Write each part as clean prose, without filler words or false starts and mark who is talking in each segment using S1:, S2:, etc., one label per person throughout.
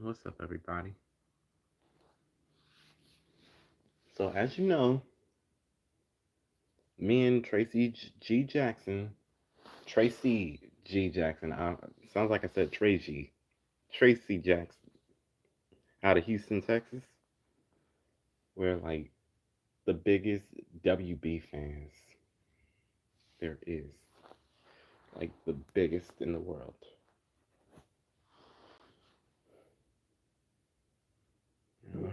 S1: What's up, everybody? So, as you know, me and Tracy G. Jackson, sounds like I said Tracy Jackson, out of Houston, Texas. We're like the biggest WB fans there is, like the biggest in the world. You know?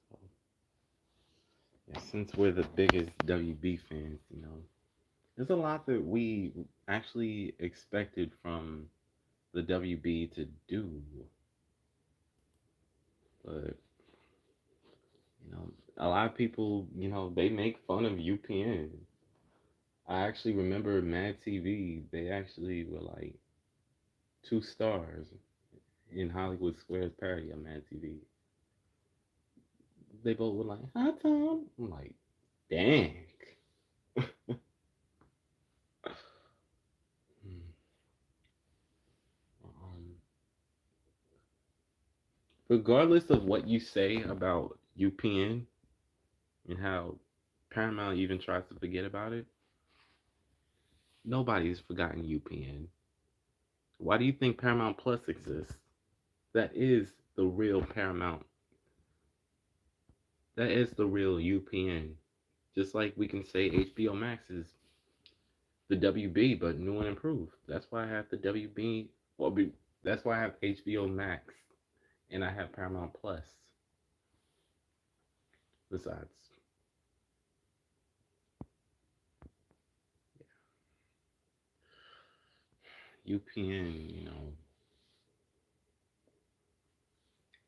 S1: So, yeah, since we're the biggest WB fans, there's a lot that we actually expected from the WB to do, but a lot of people, they make fun of UPN. I actually remember Mad TV, they actually were like 2 stars in Hollywood Squares parody on Mad TV. They both were like, "Hi, Tom." I'm like, dang. um, Regardless of what you say about UPN and how Paramount even tries to forget about it, nobody's forgotten UPN. Why do you think Paramount Plus exists? That is the real Paramount. That is the real UPN. Just like we can say HBO Max is the WB, but new and improved. That's why I have the WB. That's why I have HBO Max and I have Paramount Plus. Besides, UPN,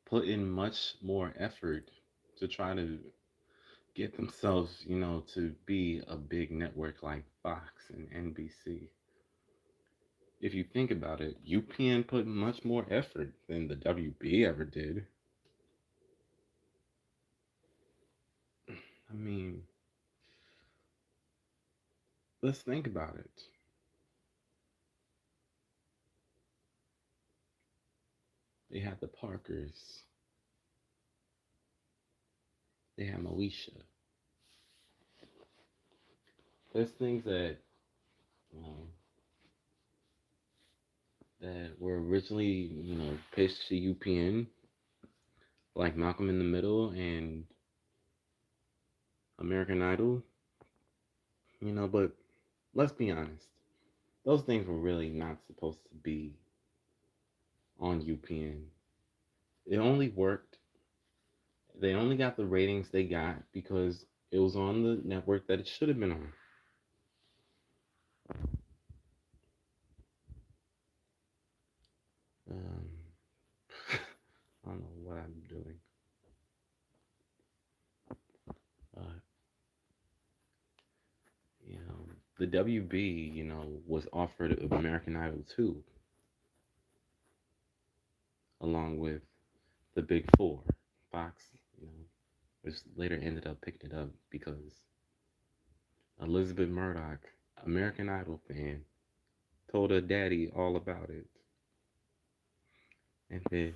S1: put in much more effort to try to get themselves, to be a big network like Fox and NBC. If you think about it, UPN put much more effort than the WB ever did. I mean, let's think about it. They had the Parkers, they had Moesha. There's things um, that were originally, pitched to UPN, like Malcolm in the Middle and American Idol, but let's be honest. Those things were really not supposed to be on UPN. It only worked. They only got the ratings they got because it was on the network that it should have been on. Um, I don't know what I'm doing. Uh, the WB, was offered American Idol too, along with the Big Four. Fox, which later ended up picking it up because Elizabeth Murdoch, American Idol fan, told her daddy all about it. And then,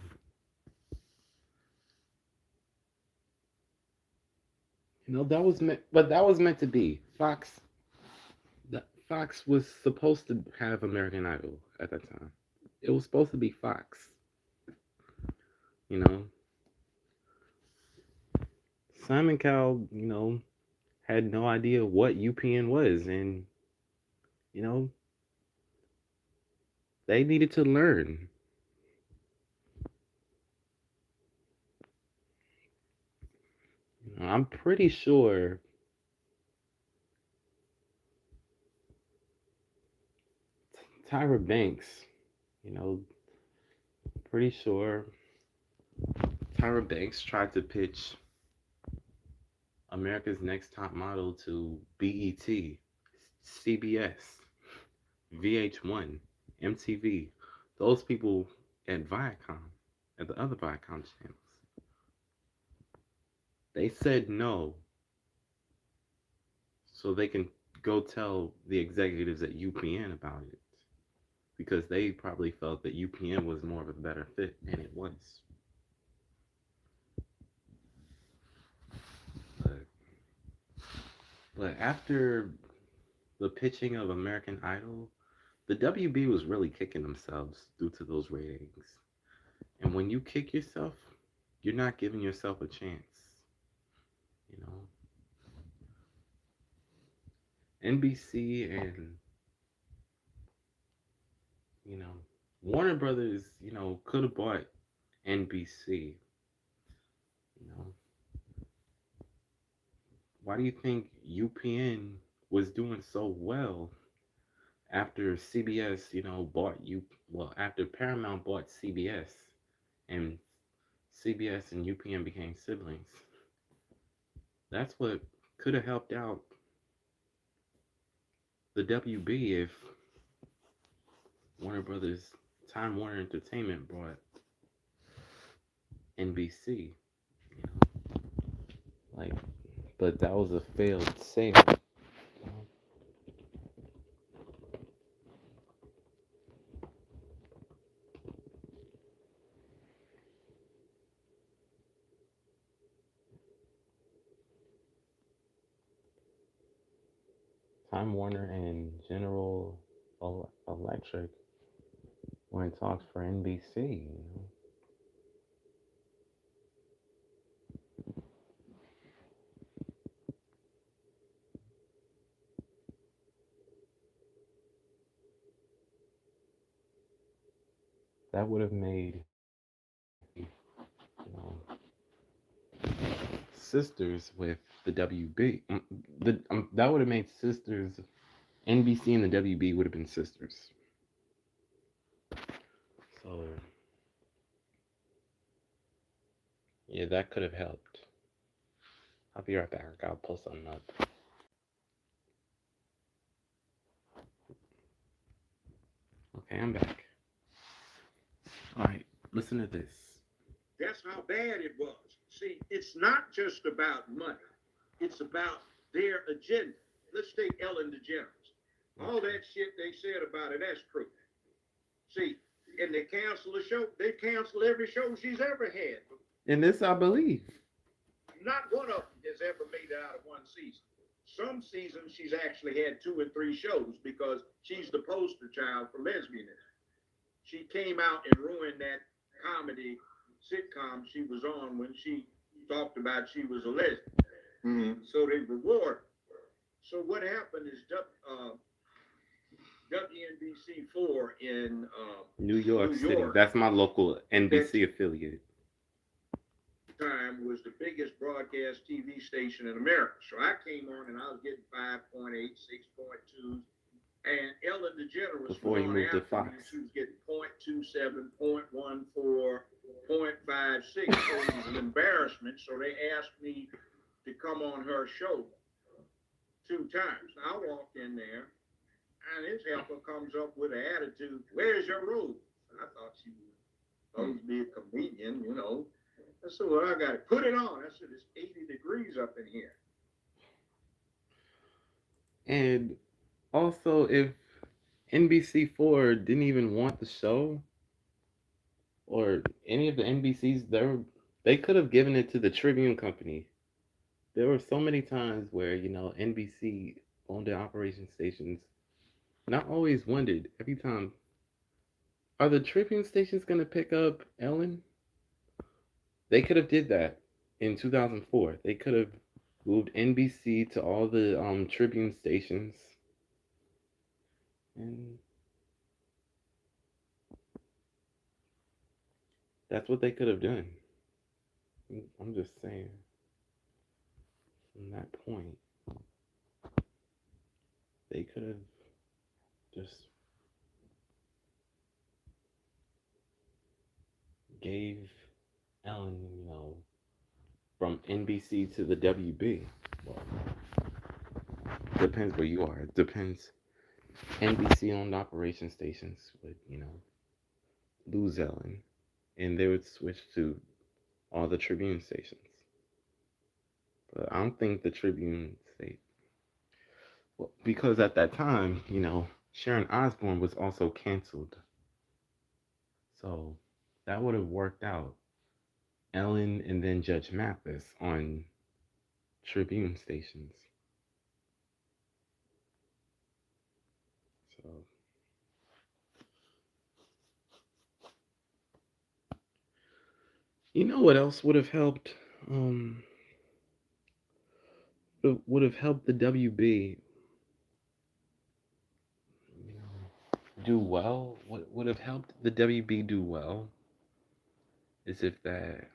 S1: that was meant, but that was meant to be. Fox was supposed to have American Idol at that time. It was supposed to be Fox. You know, Simon Cowell, had no idea what UPN was, and you know, they needed to learn. I'm pretty sure Tyra Banks, you know, pretty sure Tyra Banks tried to pitch America's Next Top Model to BET, CBS, VH1, MTV, those people at Viacom, at the other Viacom channels. They said no so they can go tell the executives at UPN about it. because they probably felt that UPN was more of a better fit, and it was. But, but after the pitching of American Idol, the WB was really kicking themselves due to those ratings. And when you kick yourself, you're not giving yourself a chance. You know, NBC and you know Warner Brothers, could have bought NBC. You know, why do you think UPN was doing so well after CBS, bought you? Well, after Paramount bought CBS, and CBS and UPN became siblings. That's what could have helped out the WB if Warner Brothers, Time Warner Entertainment bought NBC. You know, like, but that was a failed sale. Time Warner and General Electric were in talks for NBC. That would have made sisters with the WB. That would have made sisters. NBC and the WB would have been sisters. So yeah, that could have helped. I'll be right back. I'll pull something up. Okay, I'm back. All right, listen to this.
S2: That's how bad it was. See, it's not just about money. It's about their agenda. Let's take Ellen DeGeneres. All that shit they said about her, that's true. See, and they cancel the show. They cancel every show she's ever had.
S1: And this I believe.
S2: Not one of them has ever made it out of one season. Some seasons she's actually had 2 and 3 shows because she's the poster child for lesbianism. She came out and ruined that comedy sitcom she was on when she talked about she was a lesbian. Mm-hmm. So they reward. So what happened is WNBC4 in
S1: New York City. That's my local NBC affiliate.
S2: Time was the biggest broadcast TV station in America. So I came on and I was getting 5.8, 6.2. And Ellen DeGeneres
S1: before you moved to Fox,
S2: she was getting 0.27, 0.14, 0.56. So it was an embarrassment. So they asked me to come on her show 2 times. I walked in there, and this helper comes up with an attitude, "Where's your robe?" I thought she was supposed to be a comedian, I said, "Well, I got to put it on." I said, "It's 80 degrees up in here."
S1: And also, if NBC4 didn't even want the show, or any of the NBCs, they could have given it to the Tribune Company. There were so many times where, NBC owned their operation stations, and I always wondered every time, are the Tribune stations going to pick up Ellen? They could have did that in 2004. They could have moved NBC to all the Tribune stations. And that's what they could have done. I'm just saying. From that point, they could have just gave Ellen, from NBC to the WB. Well, depends where you are. It depends. NBC owned operation stations would, lose Ellen, and they would switch to all the Tribune stations. But I don't think the Tribune state, well, because at that time, Sharon Osbourne was also canceled. So that would have worked out. Ellen and then Judge Mathis on Tribune stations. So you know what else would have helped? Um, would have helped the WB, you know, do well. What would have helped the WB do well is if that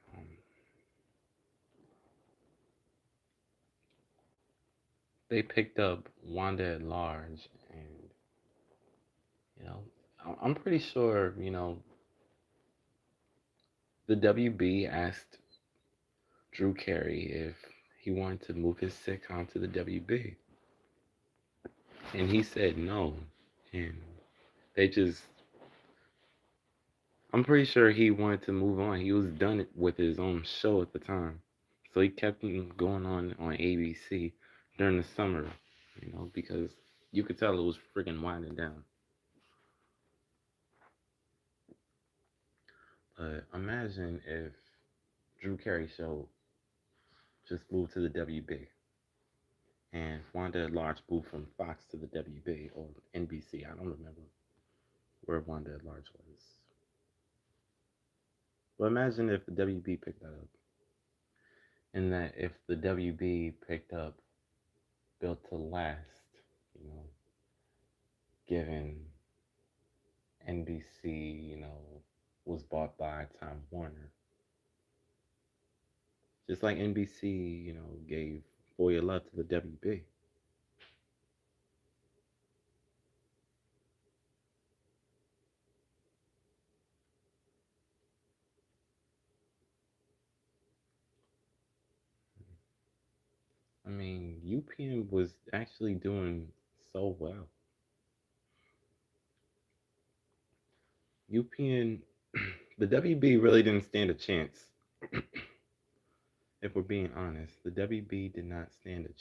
S1: they picked up Wanda at large, and you know, I'm pretty sure the WB asked Drew Carey if he wanted to move his sitcom to the WB, and he said no, and they just. I'm pretty sure he wanted to move on. He was done with his own show at the time, so he kept him going on ABC during the summer, because you could tell it was freaking winding down. But imagine if Drew Carey show just moved to the WB and Wanda at Large moved from Fox to the WB or NBC. I don't remember where Wanda at Large was. But imagine if the WB picked that up, and that if the WB picked up Built to Last, you know, given NBC, was bought by Time Warner. Just like NBC, gave For Your Love to the WB. I mean, UPN was actually doing so well. UPN, the WB really didn't stand a chance. If we're being honest, the WB did not stand a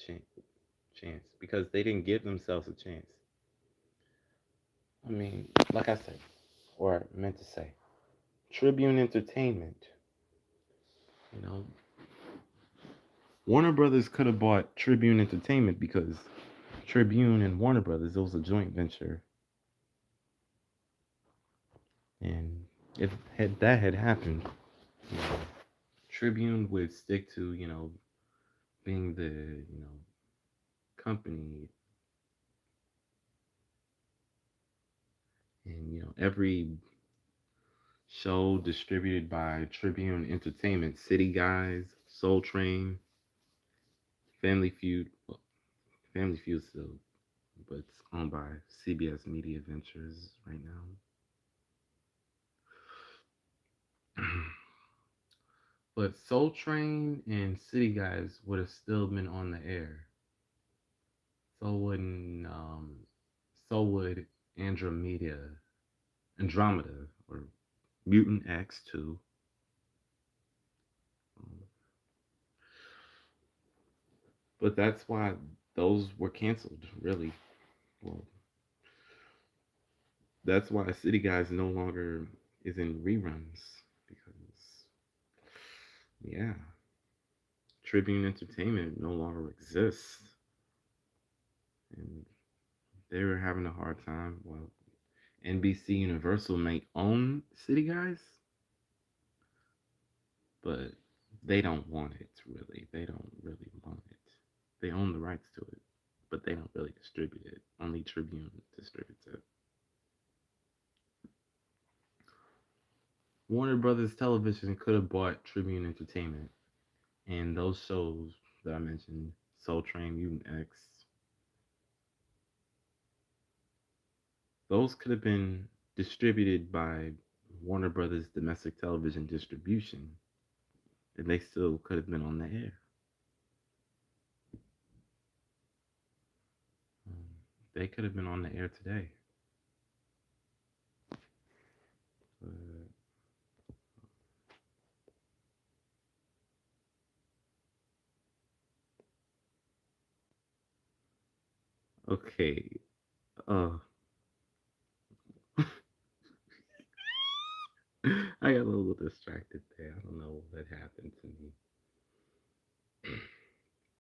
S1: chance because they didn't give themselves a chance. I mean, like I said, or meant to say, Tribune Entertainment, you know, Warner Brothers could have bought Tribune Entertainment because Tribune and Warner Brothers, it was a joint venture. And if that had happened, you know, Tribune would stick to, being the, company. And, every show distributed by Tribune Entertainment, City Guys, Soul Train, Family Feud. Well, Family Feud still, but it's owned by CBS Media Ventures right now. But Soul Train and City Guys would have still been on the air. So wouldn't so would Andromeda or Mutant X 2. Um, but that's why those were canceled, really. Well, that's why City Guys no longer is in reruns because, yeah, Tribune Entertainment no longer exists. And they were having a hard time. Well, NBC Universal may own City Guys, but they don't want it really. They don't really want it. They own the rights to it, but they don't really distribute it. Only Tribune distributes it. Warner Brothers Television could have bought Tribune Entertainment, and those shows that I mentioned, Soul Train, Mutant X, those could have been distributed by Warner Brothers Domestic Television Distribution, and they still could have been on the air. They could have been on the air today. But okay. I got a little distracted there. I don't know what.